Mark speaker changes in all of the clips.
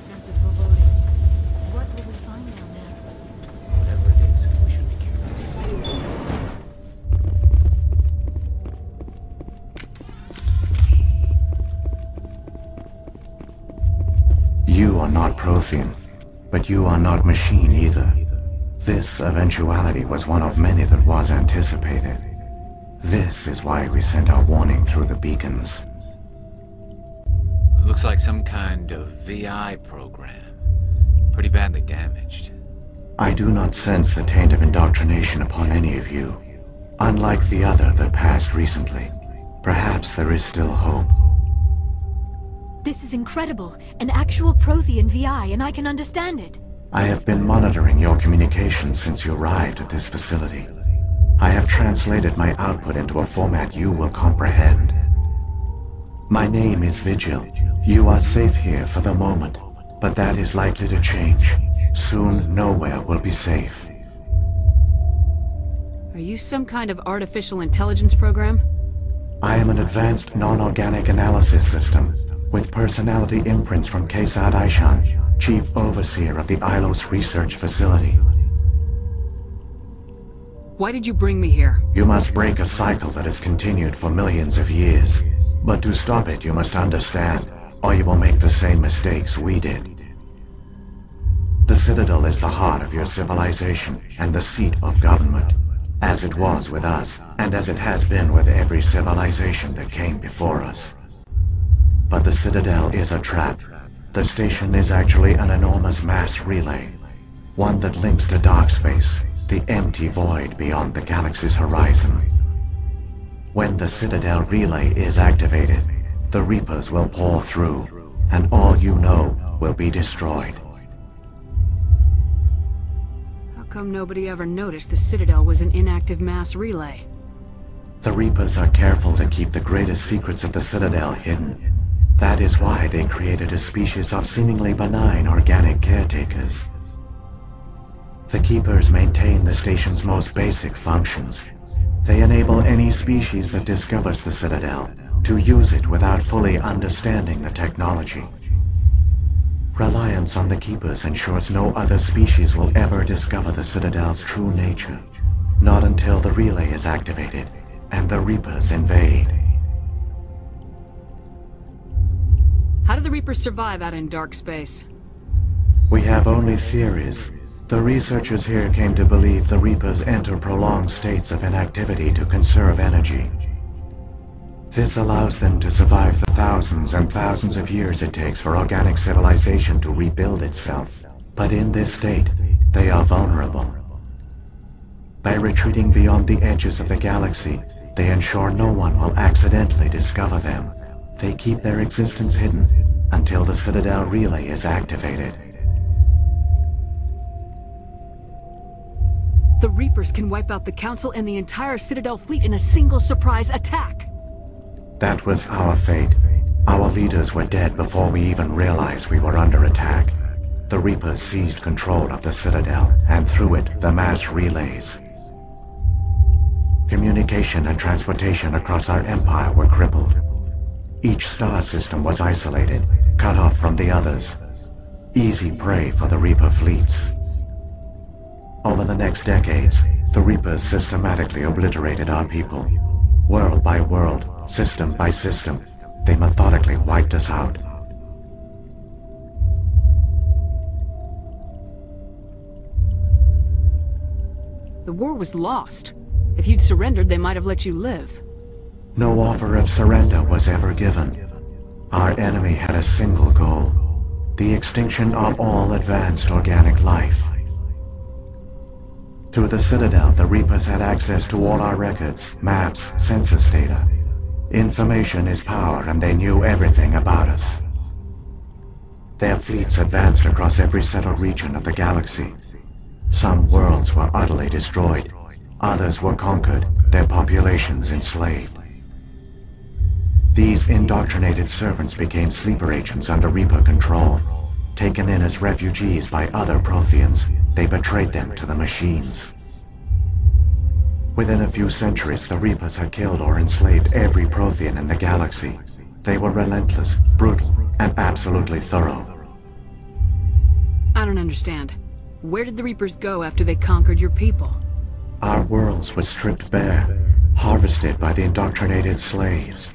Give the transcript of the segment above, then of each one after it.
Speaker 1: sense of foreboding. What will we find down there?
Speaker 2: Whatever it is, we should be careful.
Speaker 3: You are not Prothean, but you are not machine either. This eventuality was one of many that was anticipated. This is why we sent our warning through the beacons.
Speaker 2: Looks like some kind of VI program. Pretty badly damaged.
Speaker 3: I do not sense the taint of indoctrination upon any of you. Unlike the other that passed recently, perhaps there is still hope.
Speaker 1: This is incredible. An actual Prothean VI, and I can understand it.
Speaker 3: I have been monitoring your communications since you arrived at this facility. I have translated my output into a format you will comprehend. My name is Vigil. You are safe here for the moment, but that is likely to change. Soon, nowhere will be safe.
Speaker 4: Are you some kind of artificial intelligence program?
Speaker 3: I am an advanced non-organic analysis system, with personality imprints from Kesad Aishan, Chief Overseer of the Illos Research Facility.
Speaker 4: Why did you bring me here?
Speaker 3: You must break a cycle that has continued for millions of years. But to stop it, you must understand, or you will make the same mistakes we did. The Citadel is the heart of your civilization and the seat of government, as it was with us, and as it has been with every civilization that came before us. But the Citadel is a trap. The station is actually an enormous mass relay, one that links to dark space, the empty void beyond the galaxy's horizon. When the Citadel relay is activated, the Reapers will pour through, and all you know will be destroyed.
Speaker 4: How come nobody ever noticed the Citadel was an inactive mass relay?
Speaker 3: The Reapers are careful to keep the greatest secrets of the Citadel hidden. That is why they created a species of seemingly benign organic caretakers. The Keepers maintain the station's most basic functions. They enable any species that discovers the Citadel to use it without fully understanding the technology. Reliance on the Keepers ensures no other species will ever discover the Citadel's true nature. Not until the relay is activated and the Reapers invade.
Speaker 4: How do the Reapers survive out in dark space?
Speaker 3: We have only theories. The researchers here came to believe the Reapers enter prolonged states of inactivity to conserve energy. This allows them to survive the thousands and thousands of years it takes for organic civilization to rebuild itself. But in this state, they are vulnerable. By retreating beyond the edges of the galaxy, they ensure no one will accidentally discover them. They keep their existence hidden until the Citadel relay is activated.
Speaker 4: The Reapers can wipe out the Council and the entire Citadel fleet in a single surprise attack.
Speaker 3: That was our fate. Our leaders were dead before we even realized we were under attack. The Reapers seized control of the Citadel, and through it, the mass relays. Communication and transportation across our empire were crippled. Each star system was isolated, cut off from the others. Easy prey for the Reaper fleets. Over the next decades, the Reapers systematically obliterated our people. World by world, system by system, they methodically wiped us out.
Speaker 4: The war was lost. If you'd surrendered, they might have let you live.
Speaker 3: No offer of surrender was ever given. Our enemy had a single goal: the extinction of all advanced organic life. Through the Citadel, the Reapers had access to all our records, maps, census data. Information is power, and they knew everything about us. Their fleets advanced across every settled region of the galaxy. Some worlds were utterly destroyed. Others were conquered, their populations enslaved. These indoctrinated servants became sleeper agents under Reaper control. Taken in as refugees by other Protheans, they betrayed them to the machines. Within a few centuries, the Reapers had killed or enslaved every Prothean in the galaxy. They were relentless, brutal, and absolutely thorough.
Speaker 4: don't understand. Where did the Reapers go after they conquered your people?
Speaker 3: Our worlds were stripped bare, harvested by the indoctrinated slaves.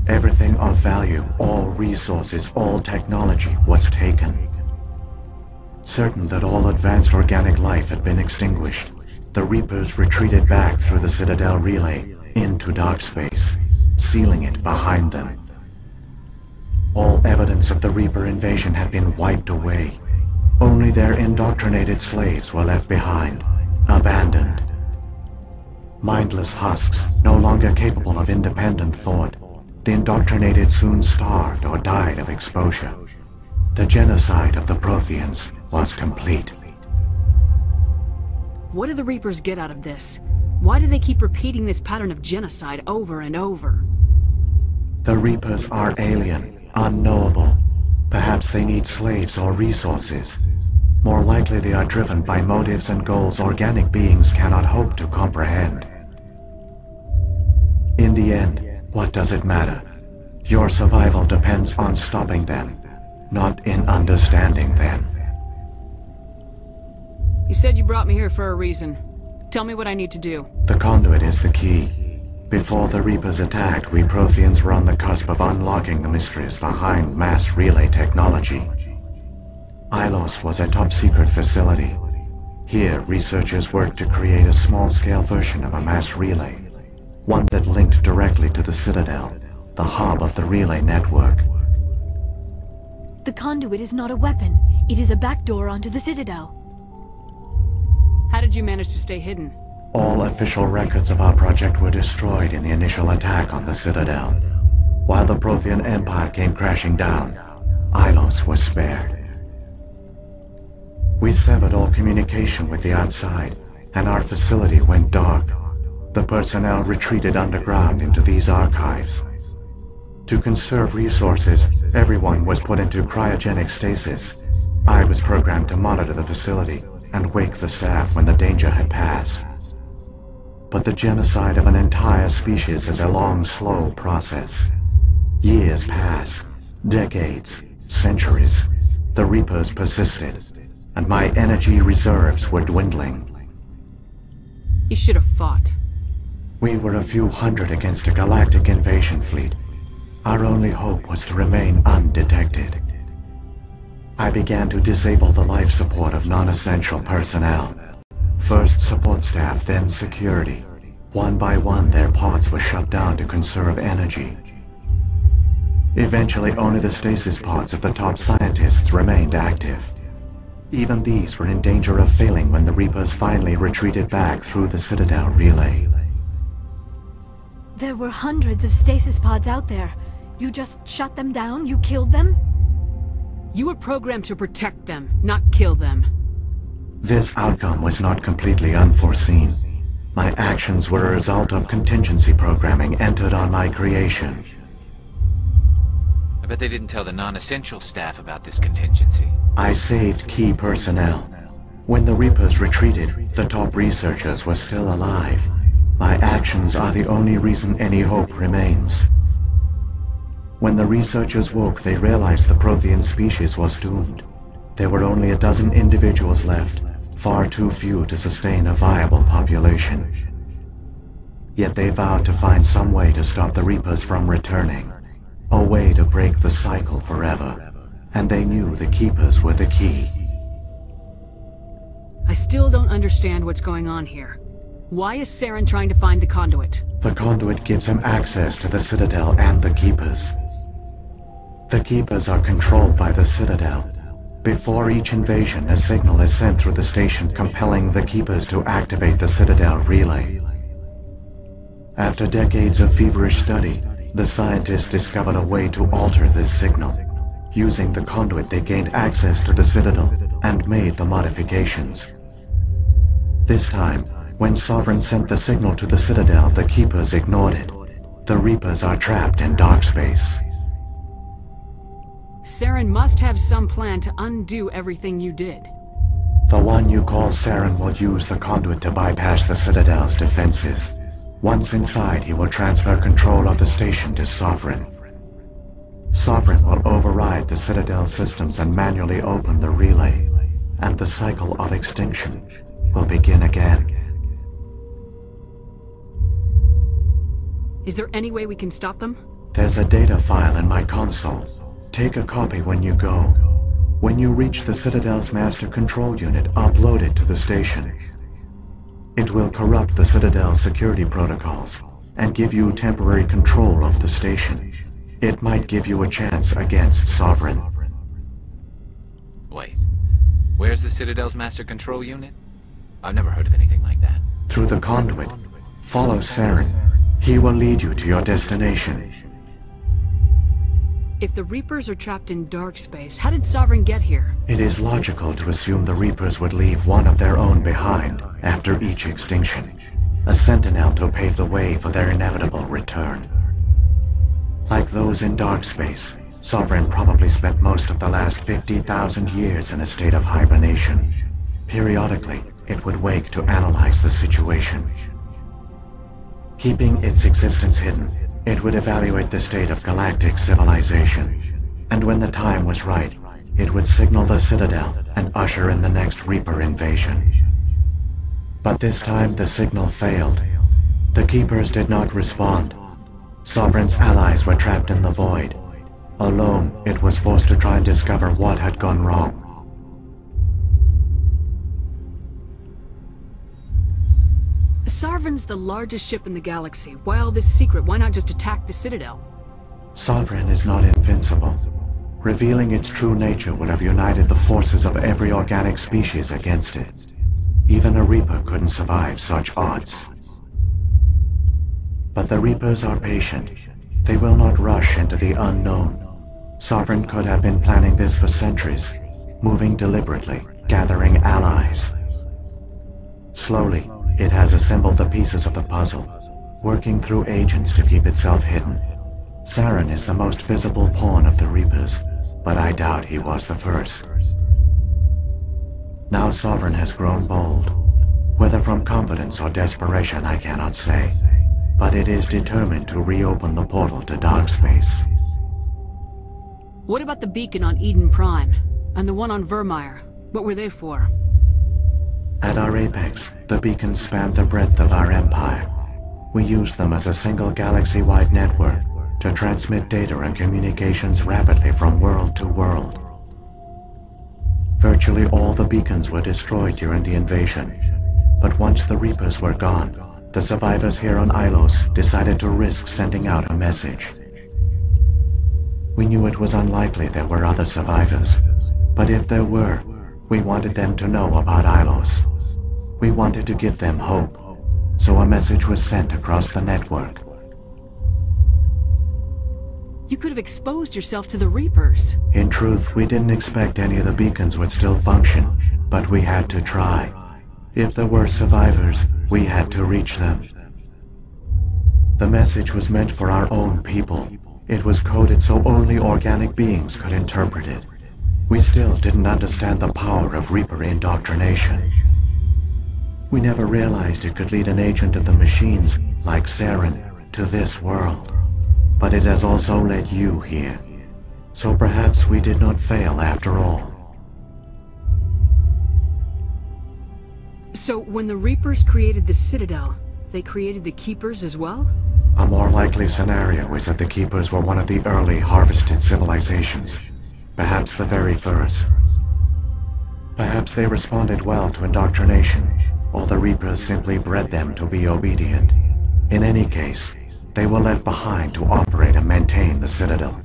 Speaker 3: Everything of value, all resources, all technology was taken. Certain that all advanced organic life had been extinguished, the Reapers retreated back through the Citadel relay into dark space, sealing it behind them. All evidence of the Reaper invasion had been wiped away. Only their indoctrinated slaves were left behind, abandoned. Mindless husks, no longer capable of independent thought, the indoctrinated soon starved or died of exposure. The genocide of the Protheans was complete.
Speaker 4: What do the Reapers get out of this? Why do they keep repeating this pattern of genocide over and over?
Speaker 3: The Reapers are alien, unknowable. Perhaps they need slaves or resources. More likely they are driven by motives and goals organic beings cannot hope to comprehend. In the end, what does it matter? Your survival depends on stopping them, not in understanding them.
Speaker 4: You said you brought me here for a reason. Tell me what I need to do.
Speaker 3: The conduit is the key. Before the Reapers attacked, we Protheans were on the cusp of unlocking the mysteries behind mass relay technology. Illos was a top-secret facility. Here, researchers worked to create a small-scale version of a mass relay, one that linked directly to the Citadel, the hub of the relay network.
Speaker 1: The conduit is not a weapon. It is a backdoor onto the Citadel.
Speaker 4: How did you manage to stay hidden?
Speaker 3: All official records of our project were destroyed in the initial attack on the Citadel. While the Prothean Empire came crashing down, Illos was spared. We severed all communication with the outside, and our facility went dark. The personnel retreated underground into these archives. To conserve resources, everyone was put into cryogenic stasis. I was programmed to monitor the facility and wake the staff when the danger had passed. But the genocide of an entire species is a long, slow process. Years passed, decades, centuries. The Reapers persisted, and my energy reserves were dwindling.
Speaker 4: You should have fought.
Speaker 3: We were a few hundred against a galactic invasion fleet. Our only hope was to remain undetected. I began to disable the life support of non-essential personnel. First support staff, then security. One by one, their pods were shut down to conserve energy. Eventually, only the stasis pods of the top scientists remained active. Even these were in danger of failing when the Reapers finally retreated back through the Citadel relay.
Speaker 1: There were hundreds of stasis pods out there. You just shut them down? You killed them?
Speaker 4: You were programmed to protect them, not kill them.
Speaker 3: This outcome was not completely unforeseen. My actions were a result of contingency programming entered on my creation.
Speaker 2: I bet they didn't tell the non-essential staff about this contingency.
Speaker 3: I saved key personnel. When the Reapers retreated, the top researchers were still alive. My actions are the only reason any hope remains. When the researchers woke, they realized the Prothean species was doomed. There were only a dozen individuals left, far too few to sustain a viable population. Yet they vowed to find some way to stop the Reapers from returning, a way to break the cycle forever, and they knew the Keepers were the key.
Speaker 4: I still don't understand what's going on here. Why is Saren trying to find the conduit?
Speaker 3: The conduit gives him access to the Citadel and the Keepers. The Keepers are controlled by the Citadel. Before each invasion, a signal is sent through the station compelling the Keepers to activate the Citadel relay. After decades of feverish study, the scientists discovered a way to alter this signal. Using the conduit, they gained access to the Citadel and made the modifications. This time, when Sovereign sent the signal to the Citadel, the Keepers ignored it. The Reapers are trapped in dark space.
Speaker 4: Saren must have some plan to undo everything you did.
Speaker 3: The one you call Saren will use the conduit to bypass the Citadel's defenses. Once inside, he will transfer control of the station to Sovereign. Sovereign will override the Citadel systems and manually open the relay. and the cycle of extinction will begin again.
Speaker 4: Is there any way we can stop them?
Speaker 3: There's a data file in my console. Take a copy when you go. When you reach the Citadel's master control unit, upload it to the station. It will corrupt the Citadel's security protocols and give you temporary control of the station. It might give you a chance against Sovereign.
Speaker 2: Wait. Where's the Citadel's master control unit? I've never heard of anything like that.
Speaker 3: Through the conduit, follow Saren. He will lead you to your destination.
Speaker 4: If the Reapers are trapped in dark space, how did Sovereign get here?
Speaker 3: It is logical to assume the Reapers would leave one of their own behind after each extinction. A sentinel to pave the way for their inevitable return. Like those in dark space, Sovereign probably spent most of the last 50,000 years in a state of hibernation. Periodically, it would wake to analyze the situation. Keeping its existence hidden, it would evaluate the state of galactic civilization. And when the time was right, it would signal the Citadel and usher in the next Reaper invasion. But this time the signal failed. The Keepers did not respond. Sovereign's allies were trapped in the void. Alone, it was forced to try and discover what had gone wrong.
Speaker 4: Sovereign's the largest ship in the galaxy. Why all this secret? Why not just attack the Citadel?
Speaker 3: Sovereign is not invincible. Revealing its true nature would have united the forces of every organic species against it. Even a Reaper couldn't survive such odds. But the Reapers are patient. They will not rush into the unknown. Sovereign could have been planning this for centuries, moving deliberately, gathering allies. Slowly, it has assembled the pieces of the puzzle, working through agents to keep itself hidden. Saren is the most visible pawn of the Reapers, but I doubt he was the first. Now Sovereign has grown bold. Whether from confidence or desperation, I cannot say. But it is determined to reopen the portal to dark space.
Speaker 4: What about the beacon on Eden Prime? And the one on Vermeer? What were they for?
Speaker 3: At our apex, the beacons span the breadth of our empire. We use them as a single galaxy-wide network to transmit data and communications rapidly from world to world. Virtually all the beacons were destroyed during the invasion, but once the Reapers were gone, the survivors here on Illos decided to risk sending out a message. We knew it was unlikely there were other survivors, but if there were, we wanted them to know about Illos. We wanted to give them hope, so a message was sent across the network.
Speaker 4: You could have exposed yourself to the Reapers.
Speaker 3: In truth, we didn't expect any of the beacons would still function, but we had to try. If there were survivors, we had to reach them. The message was meant for our own people. It was coded so only organic beings could interpret it. We still didn't understand the power of Reaper indoctrination. We never realized it could lead an agent of the machines, like Saren, to this world. But it has also led you here. So perhaps we did not fail after all.
Speaker 4: So when the Reapers created the Citadel, they created the Keepers as well?
Speaker 3: A more likely scenario is that the Keepers were one of the early harvested civilizations. Perhaps the very first. Perhaps they responded well to indoctrination, or the Reapers simply bred them to be obedient. In any case, they were left behind to operate and maintain the Citadel.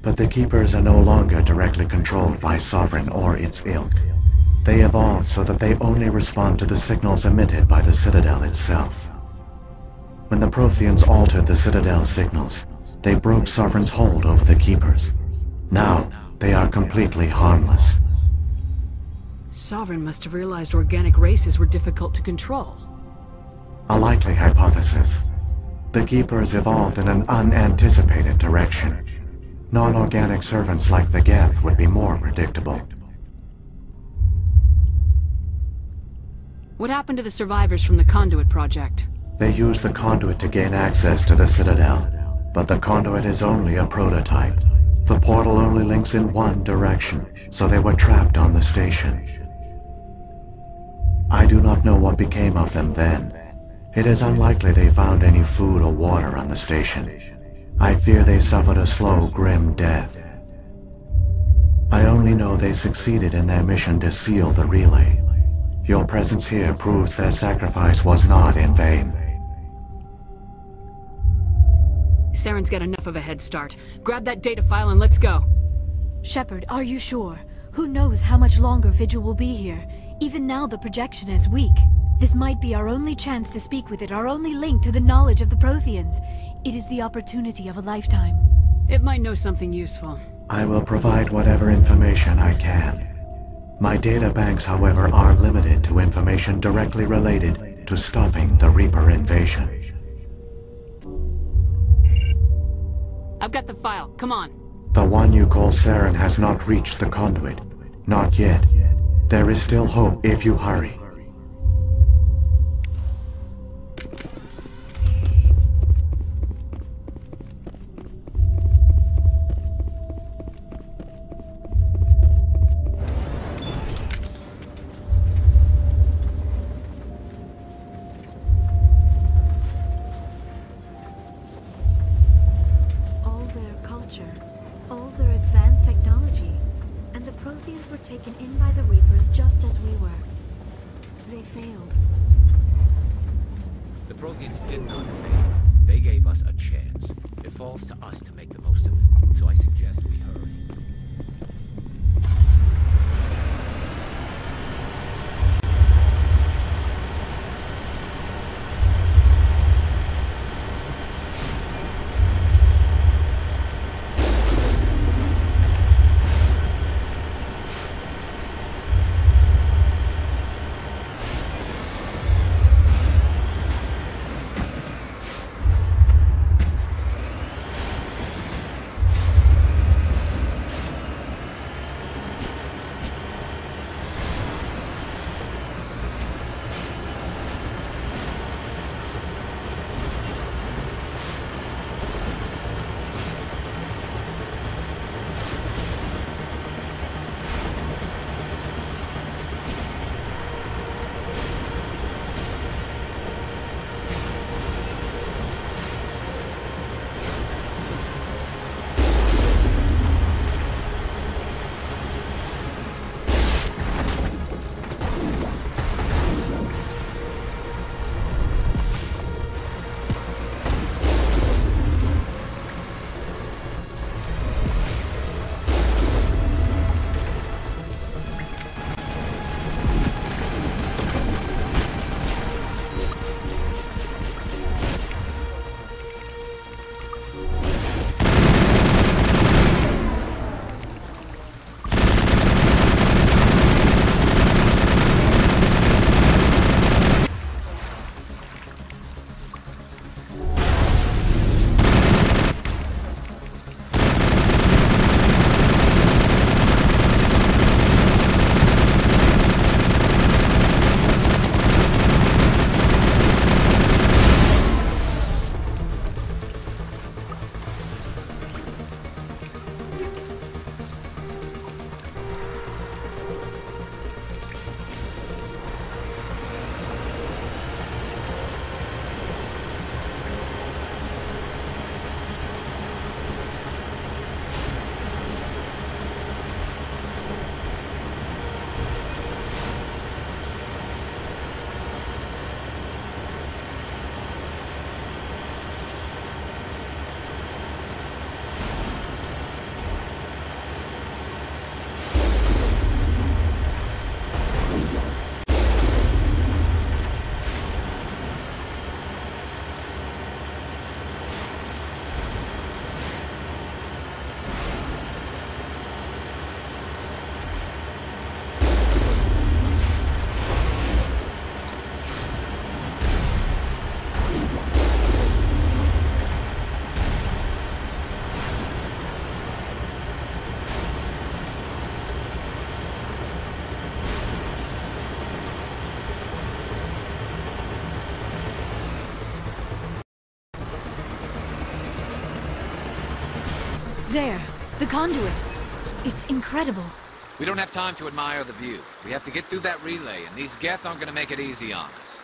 Speaker 3: But the Keepers are no longer directly controlled by Sovereign or its ilk. They evolved so that they only respond to the signals emitted by the Citadel itself. When the Protheans altered the Citadel's signals, they broke Sovereign's hold over the Keepers. Now, they are completely harmless.
Speaker 4: Sovereign must have realized organic races were difficult to control.
Speaker 3: A likely hypothesis. The Keepers evolved in an unanticipated direction. Non-organic servants like the Geth would be more predictable.
Speaker 4: What happened to the survivors from the Conduit project?
Speaker 3: They used the conduit to gain access to the Citadel, but the conduit is only a prototype. The portal only links in one direction, so they were trapped on the station. I do not know what became of them then. It is unlikely they found any food or water on the station. I fear they suffered a slow, grim death. I only know they succeeded in their mission to seal the relay. Your presence here proves their sacrifice was not in vain.
Speaker 4: Saren's got enough of a head start. Grab that data file and let's go.
Speaker 1: Shepard, are you sure? Who knows how much longer Vigil will be here? Even now the projection is weak. This might be our only chance to speak with it, our only link to the knowledge of the Protheans. It is the opportunity of a lifetime.
Speaker 4: It might know something useful.
Speaker 3: I will provide whatever information I can. My data banks, however, are limited to information directly related to stopping the Reaper invasion.
Speaker 4: I've got the file. Come on.
Speaker 3: The one you call Saren has not reached the conduit. Not yet. There is still hope if you hurry.
Speaker 1: All their advanced technology, and the Protheans were taken in by the Reapers just as we were. They failed.
Speaker 2: The Protheans did not fail. They gave us a chance. It falls to us to make the most of it, so I suggest we hurry.
Speaker 1: There. The conduit. It's incredible.
Speaker 2: We don't have time to admire the view. We have to get through that relay, and these Geth aren't gonna make it easy on us.